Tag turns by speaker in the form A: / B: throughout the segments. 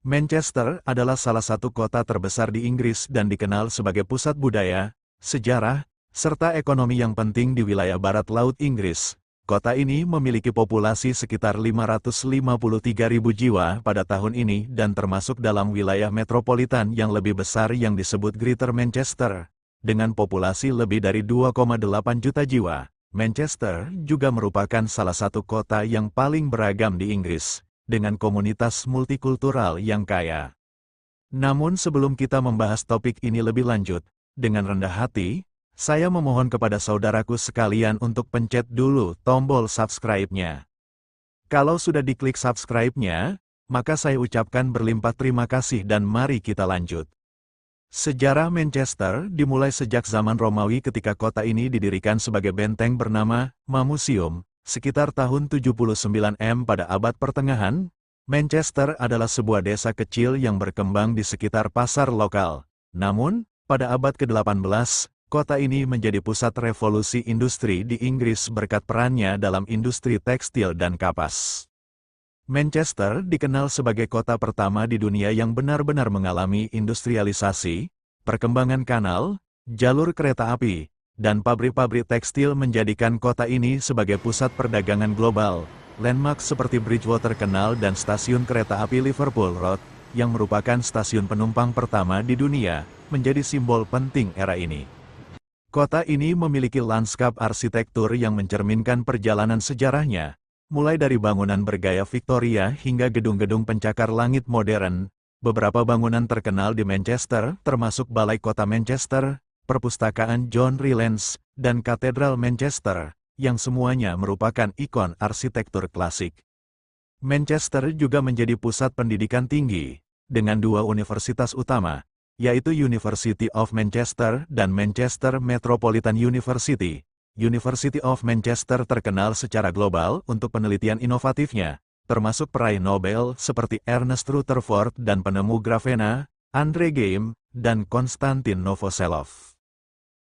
A: Manchester adalah salah satu kota terbesar di Inggris dan dikenal sebagai pusat budaya, sejarah, serta ekonomi yang penting di wilayah barat laut Inggris. Kota ini memiliki populasi sekitar 553.000 jiwa pada tahun ini dan termasuk dalam wilayah metropolitan yang lebih besar yang disebut Greater Manchester. Dengan populasi lebih dari 2,8 juta jiwa, Manchester juga merupakan salah satu kota yang paling beragam di Inggris, dengan komunitas multikultural yang kaya. Namun sebelum kita membahas topik ini lebih lanjut, dengan rendah hati, saya memohon kepada saudaraku sekalian untuk pencet dulu tombol subscribe-nya. Kalau sudah diklik subscribe-nya, maka saya ucapkan berlimpah terima kasih dan mari kita lanjut. Sejarah Manchester dimulai sejak zaman Romawi ketika kota ini didirikan sebagai benteng bernama Mamusium. Sekitar tahun 79 pada abad pertengahan, Manchester adalah sebuah desa kecil yang berkembang di sekitar pasar lokal. Namun, pada abad ke-18, kota ini menjadi pusat revolusi industri di Inggris berkat perannya dalam industri tekstil dan kapas. Manchester dikenal sebagai kota pertama di dunia yang benar-benar mengalami industrialisasi, perkembangan kanal, jalur kereta api, dan pabrik-pabrik tekstil menjadikan kota ini sebagai pusat perdagangan global. Landmark seperti Bridgewater Canal dan stasiun kereta api Liverpool Road, yang merupakan stasiun penumpang pertama di dunia, menjadi simbol penting era ini. Kota ini memiliki lanskap arsitektur yang mencerminkan perjalanan sejarahnya, mulai dari bangunan bergaya Victoria hingga gedung-gedung pencakar langit modern. Beberapa bangunan terkenal di Manchester, termasuk Balai Kota Manchester, Perpustakaan John Rylands, dan Katedral Manchester, yang semuanya merupakan ikon arsitektur klasik. Manchester juga menjadi pusat pendidikan tinggi, dengan dua universitas utama, yaitu University of Manchester dan Manchester Metropolitan University. University of Manchester terkenal secara global untuk penelitian inovatifnya, termasuk peraih Nobel seperti Ernest Rutherford dan penemu grafena, Andre Geim, dan Konstantin Novoselov.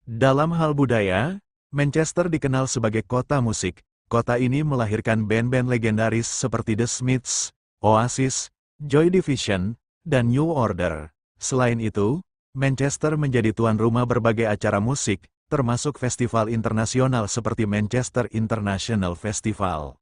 A: Dalam hal budaya, Manchester dikenal sebagai kota musik. Kota ini melahirkan band-band legendaris seperti The Smiths, Oasis, Joy Division, dan New Order. Selain itu, Manchester menjadi tuan rumah berbagai acara musik, termasuk festival internasional seperti Manchester International Festival.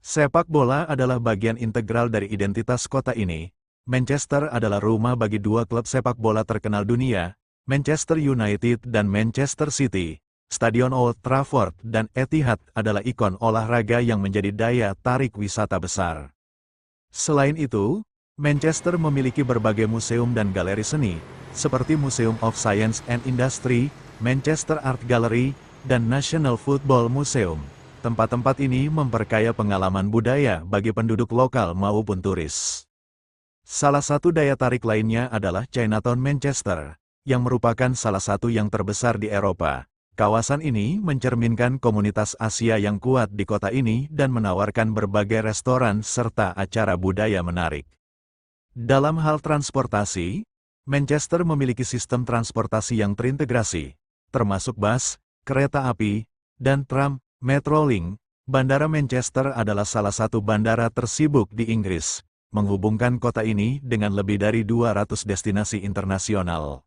A: Sepak bola adalah bagian integral dari identitas kota ini. Manchester adalah rumah bagi dua klub sepak bola terkenal dunia, Manchester United dan Manchester City. Stadion Old Trafford dan Etihad adalah ikon olahraga yang menjadi daya tarik wisata besar. Selain itu, Manchester memiliki berbagai museum dan galeri seni, seperti Museum of Science and Industry, Manchester Art Gallery, dan National Football Museum. Tempat-tempat ini memperkaya pengalaman budaya bagi penduduk lokal maupun turis. Salah satu daya tarik lainnya adalah Chinatown Manchester, yang merupakan salah satu yang terbesar di Eropa. Kawasan ini mencerminkan komunitas Asia yang kuat di kota ini dan menawarkan berbagai restoran serta acara budaya menarik. Dalam hal transportasi, Manchester memiliki sistem transportasi yang terintegrasi, termasuk bus, kereta api, dan tram. Metrolink. Bandara Manchester adalah salah satu bandara tersibuk di Inggris, menghubungkan kota ini dengan lebih dari 200 destinasi internasional.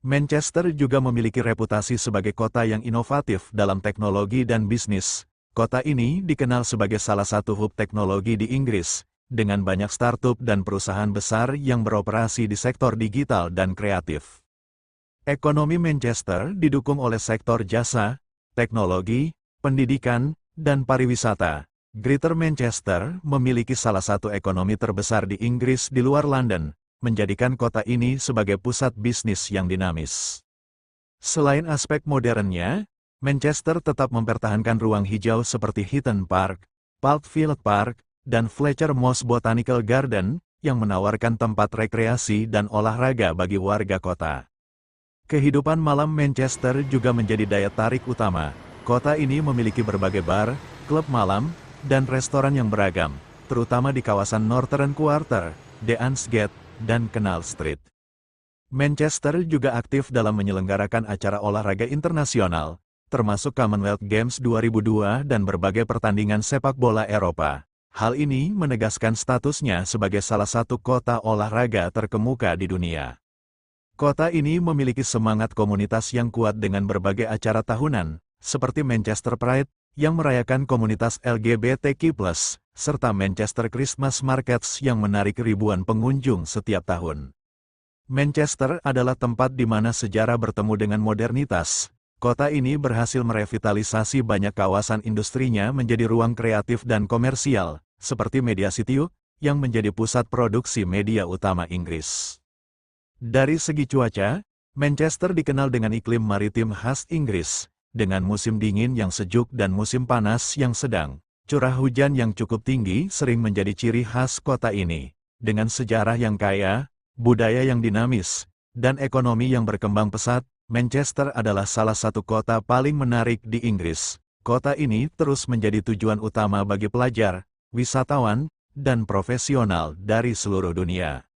A: Manchester juga memiliki reputasi sebagai kota yang inovatif dalam teknologi dan bisnis. Kota ini dikenal sebagai salah satu hub teknologi di Inggris, dengan banyak startup dan perusahaan besar yang beroperasi di sektor digital dan kreatif. Ekonomi Manchester didukung oleh sektor jasa, teknologi, pendidikan, dan pariwisata. Greater Manchester memiliki salah satu ekonomi terbesar di Inggris di luar London, menjadikan kota ini sebagai pusat bisnis yang dinamis. Selain aspek modernnya, Manchester tetap mempertahankan ruang hijau seperti Heaton Park, Parkfield Park, dan Fletcher Moss Botanical Garden, yang menawarkan tempat rekreasi dan olahraga bagi warga kota. Kehidupan malam Manchester juga menjadi daya tarik utama. Kota ini memiliki berbagai bar, klub malam, dan restoran yang beragam, terutama di kawasan Northern Quarter, Deans Gate, dan Canal Street. Manchester juga aktif dalam menyelenggarakan acara olahraga internasional, termasuk Commonwealth Games 2002 dan berbagai pertandingan sepak bola Eropa. Hal ini menegaskan statusnya sebagai salah satu kota olahraga terkemuka di dunia. Kota ini memiliki semangat komunitas yang kuat dengan berbagai acara tahunan, seperti Manchester Pride, yang merayakan komunitas LGBTQ+, serta Manchester Christmas Markets yang menarik ribuan pengunjung setiap tahun. Manchester adalah tempat di mana sejarah bertemu dengan modernitas. Kota ini berhasil merevitalisasi banyak kawasan industrinya menjadi ruang kreatif dan komersial, seperti Media City, yang menjadi pusat produksi media utama Inggris. Dari segi cuaca, Manchester dikenal dengan iklim maritim khas Inggris, dengan musim dingin yang sejuk dan musim panas yang sedang. Curah hujan yang cukup tinggi sering menjadi ciri khas kota ini. Dengan sejarah yang kaya, budaya yang dinamis, dan ekonomi yang berkembang pesat, Manchester adalah salah satu kota paling menarik di Inggris. Kota ini terus menjadi tujuan utama bagi pelajar, wisatawan, dan profesional dari seluruh dunia.